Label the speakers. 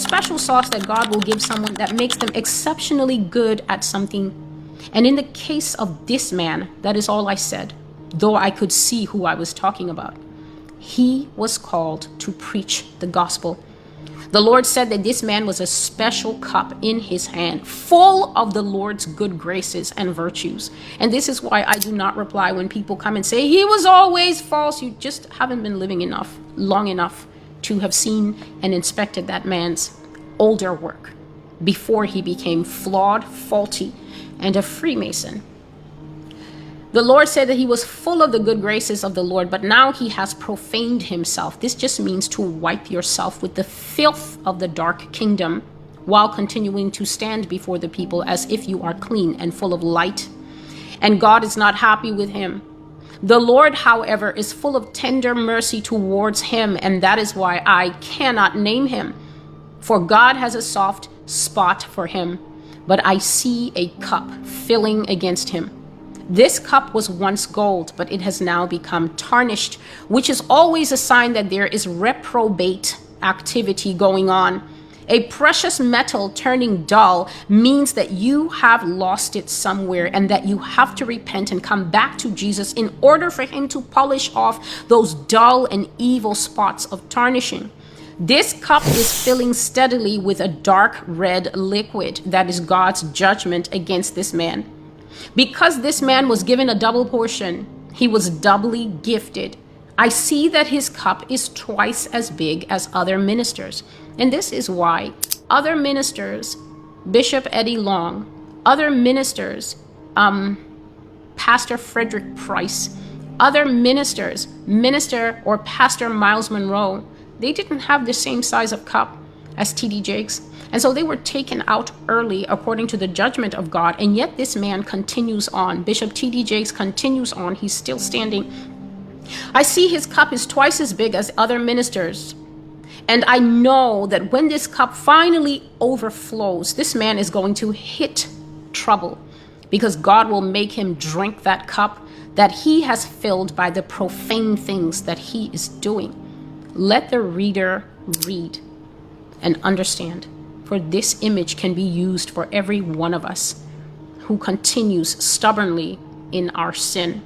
Speaker 1: special sauce that God will give someone that makes them exceptionally good at something. And in the case of this man, that is all I said, though I could see who I was talking about. He was called to preach the gospel. The Lord said that this man was a special cup in his hand, full of the Lord's good graces and virtues. And this is why I do not reply when people come and say, he was always false. You just haven't been living long enough to have seen and inspected that man's older work before he became flawed, faulty, and a Freemason. The Lord said that he was full of the good graces of the Lord, but now he has profaned himself. This just means to wipe yourself with the filth of the dark kingdom while continuing to stand before the people as if you are clean and full of light. And God is not happy with him. The Lord, however, is full of tender mercy towards him, and that is why I cannot name him. For God has a soft spot for him, but I see a cup filling against him. This cup was once gold, but it has now become tarnished, which is always a sign that there is reprobate activity going on. A precious metal turning dull means that you have lost it somewhere and that you have to repent and come back to Jesus in order for him to polish off those dull and evil spots of tarnishing. This cup is filling steadily with a dark red liquid that is God's judgment against this man. Because this man was given a double portion, he was doubly gifted. I see that his cup is twice as big as other ministers. And this is why other ministers, Bishop Eddie Long, other ministers, Pastor Frederick Price, other ministers, Minister or Pastor Miles Monroe, they didn't have the same size of cup as T.D. Jakes. And so they were taken out early according to the judgment of God. And yet this man continues on. Bishop T.D. Jakes continues on. He's still standing. I see his cup is twice as big as other ministers. And I know that when this cup finally overflows, this man is going to hit trouble because God will make him drink that cup that he has filled by the profane things that he is doing. Let the reader read and understand. For this image can be used for every one of us who continues stubbornly in our sin.